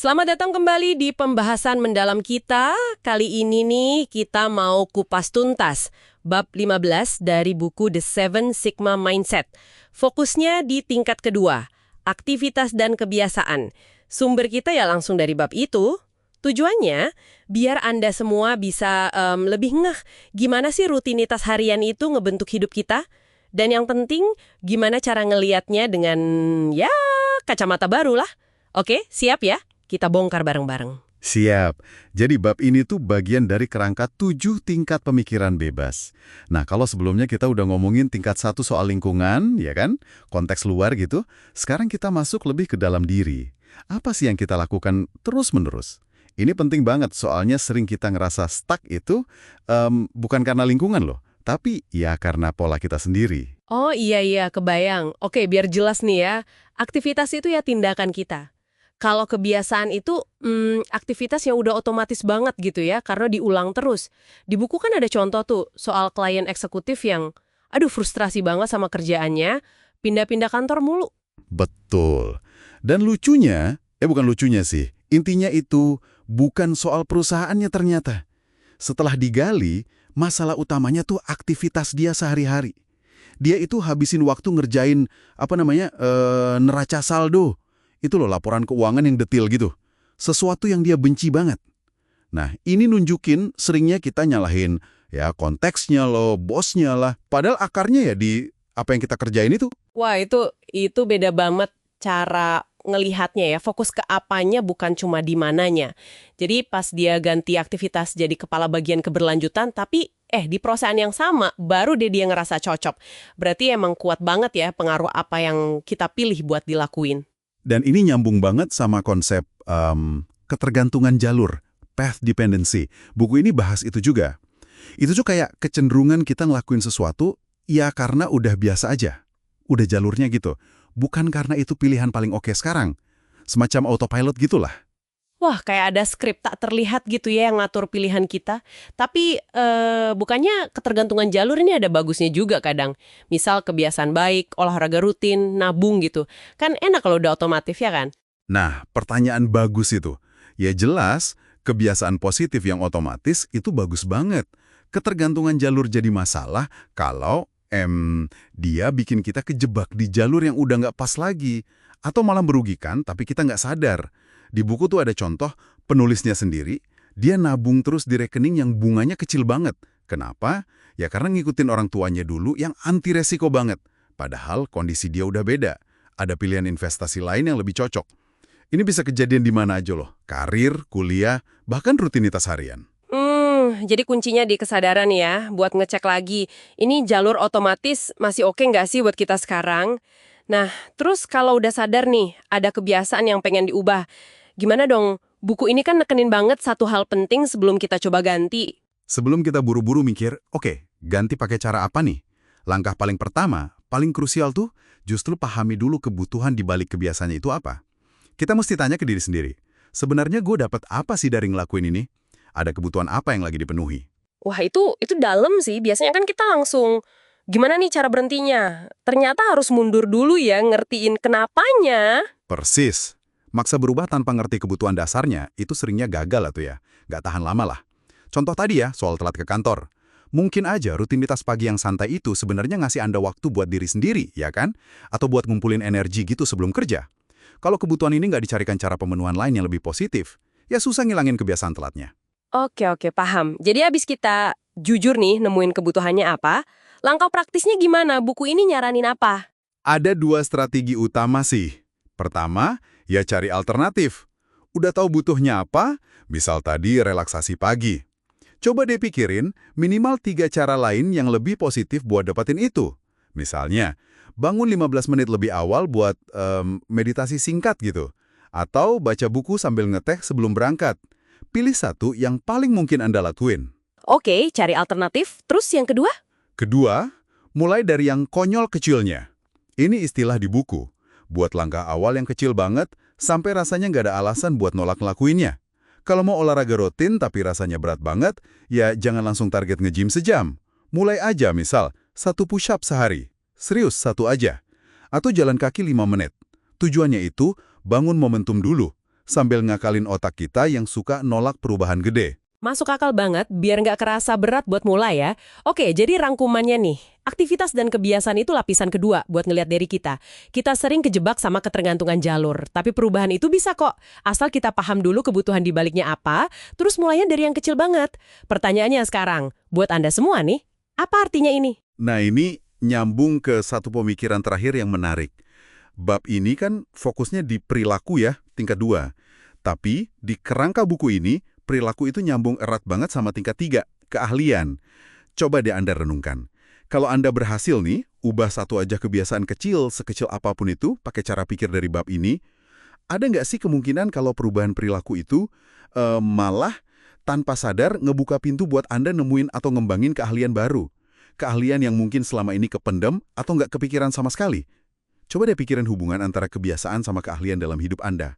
Selamat datang kembali di pembahasan mendalam kita. Kali ini nih kita mau kupas tuntas bab 15 dari buku The Seven Sigma Mindset. Fokusnya di tingkat kedua, aktivitas dan kebiasaan. Sumber kita ya langsung dari bab itu. Tujuannya biar Anda semua bisa lebih ngeh gimana sih rutinitas harian itu ngebentuk hidup kita. Dan yang penting gimana cara ngelihatnya dengan ya kacamata baru lah. Oke, siap ya? Kita bongkar bareng-bareng. Siap. Jadi bab ini tuh bagian dari kerangka 7 tingkat pemikiran bebas. Nah, kalau sebelumnya kita udah ngomongin tingkat 1 soal lingkungan, ya kan? Konteks luar gitu. Sekarang kita masuk lebih ke dalam diri. Apa sih yang kita lakukan terus-menerus? Ini penting banget, soalnya sering kita ngerasa stuck itu bukan karena lingkungan loh, tapi ya karena pola kita sendiri. Oh iya, kebayang. Oke, biar jelas nih ya. Aktivitas itu ya tindakan kita. Kalau kebiasaan itu aktivitas yang udah otomatis banget gitu ya, karena diulang terus. Di buku kan ada contoh tuh soal klien eksekutif yang, frustrasi banget sama kerjaannya, pindah-pindah kantor mulu. Betul. Dan lucunya, bukan lucunya sih, intinya itu bukan soal perusahaannya ternyata. Setelah digali, masalah utamanya tuh aktivitas dia sehari-hari. Dia itu habisin waktu ngerjain, neraca saldo. Itu loh laporan keuangan yang detail gitu. Sesuatu yang dia benci banget. Nah, ini nunjukin seringnya kita nyalahin ya konteksnya loh, bosnya lah. Padahal akarnya ya di apa yang kita kerjain itu. Wah, itu beda banget cara ngelihatnya ya. Fokus ke apanya bukan cuma di mananya. Jadi pas dia ganti aktivitas jadi kepala bagian keberlanjutan, tapi di perusahaan yang sama baru dia ngerasa cocok. Berarti emang kuat banget ya pengaruh apa yang kita pilih buat dilakuin. Dan ini nyambung banget sama konsep ketergantungan jalur, path dependency. Buku ini bahas itu juga. Itu tuh kayak kecenderungan kita ngelakuin sesuatu, ya karena udah biasa aja. Udah jalurnya gitu. Bukan karena itu pilihan paling oke sekarang. Semacam autopilot gitulah. Wah, kayak ada skrip tak terlihat gitu ya yang ngatur pilihan kita. Tapi bukannya ketergantungan jalur ini ada bagusnya juga kadang. Misal kebiasaan baik, olahraga rutin, nabung gitu. Kan enak kalau udah otomatis ya kan? Nah, pertanyaan bagus itu. Ya jelas, kebiasaan positif yang otomatis itu bagus banget. Ketergantungan jalur jadi masalah kalau dia bikin kita kejebak di jalur yang udah nggak pas lagi. Atau malah merugikan tapi kita nggak sadar. Di buku tuh ada contoh, penulisnya sendiri, dia nabung terus di rekening yang bunganya kecil banget. Kenapa? Ya karena ngikutin orang tuanya dulu yang anti resiko banget. Padahal kondisi dia udah beda. Ada pilihan investasi lain yang lebih cocok. Ini bisa kejadian di mana aja loh. Karir, kuliah, bahkan rutinitas harian. Jadi kuncinya di kesadaran ya, buat ngecek lagi. Ini jalur otomatis masih oke nggak sih buat kita sekarang? Nah, terus kalau udah sadar nih, ada kebiasaan yang pengen diubah. Gimana dong? Buku ini kan nekenin banget satu hal penting sebelum kita coba ganti. Sebelum kita buru-buru mikir, oke, ganti pakai cara apa nih? Langkah paling pertama, paling krusial tuh, justru pahami dulu kebutuhan di balik kebiasaannya itu apa. Kita mesti tanya ke diri sendiri, sebenarnya gue dapat apa sih dari ngelakuin ini? Ada kebutuhan apa yang lagi dipenuhi? Wah, itu dalam sih. Biasanya kan kita langsung, gimana nih cara berhentinya? Ternyata harus mundur dulu ya, ngertiin kenapanya. Persis. Maksa berubah tanpa ngerti kebutuhan dasarnya, itu seringnya gagal tuh ya. Nggak tahan lama lah. Contoh tadi ya, soal telat ke kantor. Mungkin aja rutinitas pagi yang santai itu sebenarnya ngasih Anda waktu buat diri sendiri, ya kan? Atau buat ngumpulin energi gitu sebelum kerja. Kalau kebutuhan ini nggak dicarikan cara pemenuhan lain yang lebih positif, ya susah ngilangin kebiasaan telatnya. Oke, paham. Jadi abis kita jujur nih nemuin kebutuhannya apa, langkah praktisnya gimana? Buku ini nyaranin apa? Ada 2 strategi utama sih. Pertama, ya cari alternatif. Udah tahu butuhnya apa? Misal tadi relaksasi pagi. Coba deh pikirin minimal 3 cara lain yang lebih positif buat dapetin itu. Misalnya, bangun 15 menit lebih awal buat meditasi singkat gitu. Atau baca buku sambil ngeteh sebelum berangkat. Pilih satu yang paling mungkin Anda lakuin. Oke, cari alternatif. Terus yang kedua? Kedua, mulai dari yang konyol kecilnya. Ini istilah di buku. Buat langkah awal yang kecil banget, sampai rasanya nggak ada alasan buat nolak ngelakuinnya. Kalau mau olahraga rutin tapi rasanya berat banget, ya jangan langsung target nge-gym sejam. Mulai aja misal, 1 push-up sehari. Serius, 1 aja. Atau jalan kaki 5 menit. Tujuannya itu, bangun momentum dulu. sambil ngakalin otak kita yang suka nolak perubahan gede. Masuk akal banget, biar nggak kerasa berat buat mulai ya. Oke, jadi rangkumannya nih. Aktivitas dan kebiasaan itu lapisan kedua buat ngelihat diri kita. Kita sering kejebak sama ketergantungan jalur, tapi perubahan itu bisa kok. Asal kita paham dulu kebutuhan di baliknya apa, terus mulainya dari yang kecil banget. Pertanyaannya sekarang, buat Anda semua nih, apa artinya ini? Nah ini nyambung ke satu pemikiran terakhir yang menarik. Bab ini kan fokusnya di perilaku ya, tingkat 2. Tapi di kerangka buku ini, perilaku itu nyambung erat banget sama tingkat 3, keahlian. Coba deh Anda renungkan. Kalau Anda berhasil nih, ubah satu aja kebiasaan kecil, sekecil apapun itu, pakai cara pikir dari bab ini, ada nggak sih kemungkinan kalau perubahan perilaku itu malah tanpa sadar ngebuka pintu buat Anda nemuin atau ngembangin keahlian baru? Keahlian yang mungkin selama ini kependem atau nggak kepikiran sama sekali? Coba deh pikirin hubungan antara kebiasaan sama keahlian dalam hidup Anda.